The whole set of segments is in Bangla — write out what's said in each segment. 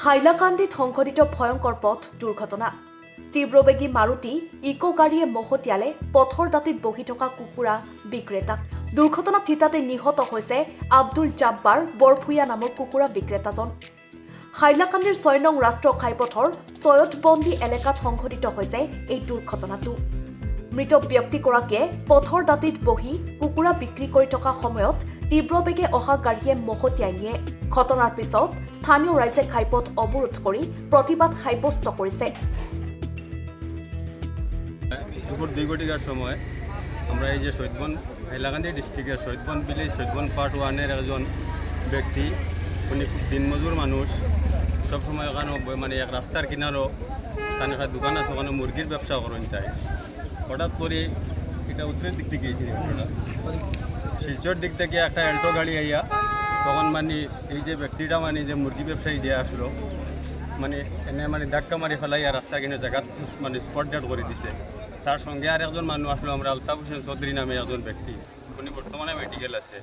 হাইলাকান্দিত সংঘটিত ভয়ঙ্কৰ পথ দুৰ্ঘটনা। তীব্ৰবেগী মাৰুতি ইকো গাড়ীয়ে মহতিয়ালে পথৰ দাঁতিত বহি থকা কুকুৰা বিক্ৰেতাক। দুৰ্ঘটনাত থিতাতে নিহত হৈছে আব্দুল জাব্বাৰ বৰভূঞা নামৰ কুকুৰা বিক্ৰেতাজন। হাইলাকান্দিৰ ৬ নং ৰাষ্ট্ৰীয় ঘাইপথৰ চয়তবন্দী এলেকাত সংঘটিত হৈছে এই দুৰ্ঘটনাটো। মৃত ব্যক্তিগৰাকীয়ে পথৰ দাঁতিত বহি কুকুৰা বিক্ৰী কৰি থকা সময়ত তীব্ৰবেগে অহা গাড়ীয়ে মহতিয়াই নিয়ে। ঘটনাৰ পিছত স্থানীয় ৰাইজে ঘাইপথ অৱৰোধ কৰি প্ৰতিবাদ সাব্যস্ত কৰিছে। দুপুর 2 ঘটিকার সময় আমরা এই যে শহীদবন হাইলাকান্দি ডিস্ট্রিক্টের শহীদবন ভিলেজ শহীদবন পার্ট 1-এর একজন ব্যক্তি, উনি খুব দিনমজুর মানুষ, সবসময় ওখানে মানে এক রাস্তার কিনারও তার একটা দোকান আছে, ওখানে মুরগির ব্যবসা করেন তাই। হঠাৎ করে এটা উত্তরের দিক থেকে গিয়েছিল, শিলচর দিক থেকে একটা অ্যাল্টো গাড়ি আইয়া তখন মানে এই যে ব্যক্তিটা মানে যে মুরগি ব্যবসায়ী যে আসলো মানে এনে মানে ধাক্কা মারি ফেলাইয়া রাস্তা কিনে জায়গা মানে স্পট ডেট করে দিছে। তার সঙ্গে আর একজন মানুষ আসলো, আমরা আলতাফ হোসেন চৌধুরী নামে একজন ব্যক্তি, উনি বর্তমানে মেডিকেল আছে,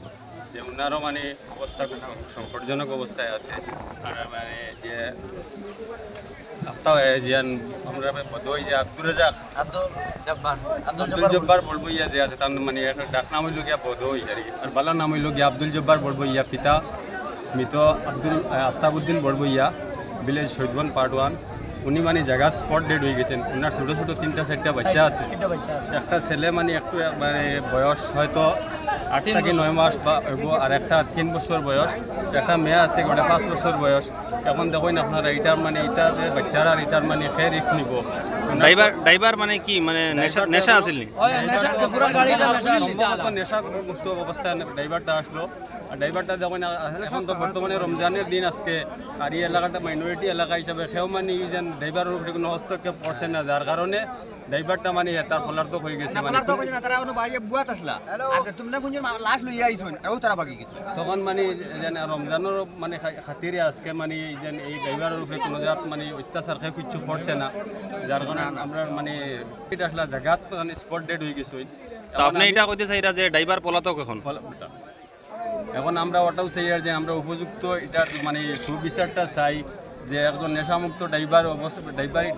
যে ওনারও মানে অবস্থা খুব সংকটজনক অবস্থায় আছে। আর মানে যে আমরা বোধহয় যে আব্দুল জব্বার বলবো ইয়া যে আছে, তার মানে একটা ডাক নাম হইল গিয়া বোধহয় আর বালার নাম হইল গিয়া আব্দুল জব্বার বলবো ইয়া, পিতা মৃত আফতাবউদ্দিন বলবো ইয়া, ভিলেজ শহীদবন পার্ট 1। উনি মানে জায়গা স্পট ডেড হয়ে গেছেন। ওনার ছোটো ছোটো 3-4টা বাচ্চা আছে। একটা ছেলে মানে একটু মানে বয়স হয়তো 8 থেকে 9 মাস বা আর একটা 3 বছর বয়স, একটা মেয়ে আছে গোটা 5 বছর বয়স। এখন দেখুন আপনারা এটার মানে এটা বাচ্চারা এটার মানে ফের রিক্স নিব। ড্রাইভার মানে কি মানে নেশা আছিল নেশা মুক্ত অবস্থায় ড্রাইভারটা আসলো। আর ড্রাইভারটা যখন এখন তো বর্তমানে রমজানের দিন আজকে, আর এই এলাকাটা মাইনরিটি এলাকা হিসাবে সেও মানে যেন ড্রাইভারের উপরে কোনো হস্তক্ষেপ করছে না, যার কারণে ড্রাইভারটা মানে তার পলার্থ হয়ে গেছে। তখন মানে যেন রমজানের মানে খাতিরে আজকে মানে যেন এই ড্রাইভারের উপরে কোনো জাত মানে অত্যাচার খেয়ে কিছু করছে না, যার কারণে আমরা মানে এটা আসলে জায়গাত মানে স্পট ডেড হয়ে গেছে। আপনি এটা কইতে চাইরা যে ড্রাইভার পলাতক এখন আমরা ওটাও চাই যে আমরা উপযুক্ত এটার মানে সুবিচারটা চাই, যে একজন নেশামুক্ত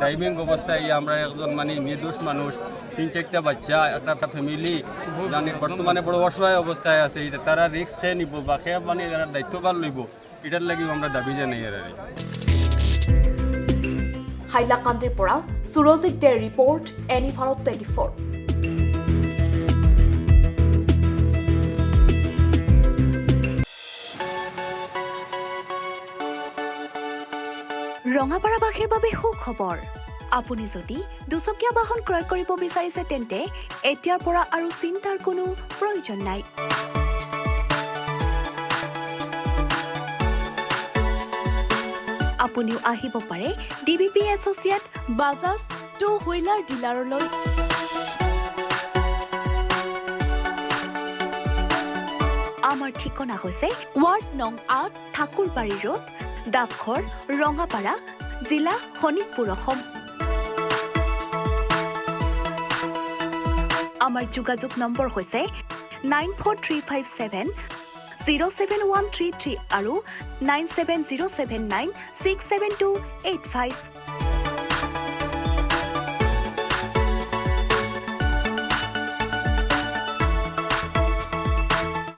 ড্রাইভিং অবস্থায় আমরা একজন মানে নির্দোষ মানুষ, 3-4টা বাচ্চা, একটা ফ্যামিলি মানে বর্তমানে বড় অসহায় অবস্থায় আছে, এটা তারা রিস্ক খেয়ে নিব বা খেয়ে মানে তারা দায়িত্বভার লইব, এটার লাগিও আমরা দাবি জানাই। হাইলাকান্দিৰ পৰা সুৰজিত দেৰ ৰিপৰ্ট, এনি ভাৰত 24। ৰঙাপাৰাবাসীৰ বাবে সুখবৰ। আপুনি যদি দুচকীয়া বাহন ক্ৰয় কৰিব বিচাৰিছে তেন্তে এতিয়াৰ পৰা আৰু চিন্তাৰ কোনো প্ৰয়োজন নাই। আপুনিও আহিব পাৰে DBP associate Bajaj two wheeler ডিলাৰলৈ। আমাৰ ঠিকনা হৈছে ৱাৰ্ড নং 8, ঠাকুৰবাৰী ৰোড, ডাকঘৰ, ৰঙাপাৰা, জিলা শোণিতপুৰ, অসম। আমাৰ যোগাযোগ নম্বৰ হৈছে 9435707133 আৰু 9707967285।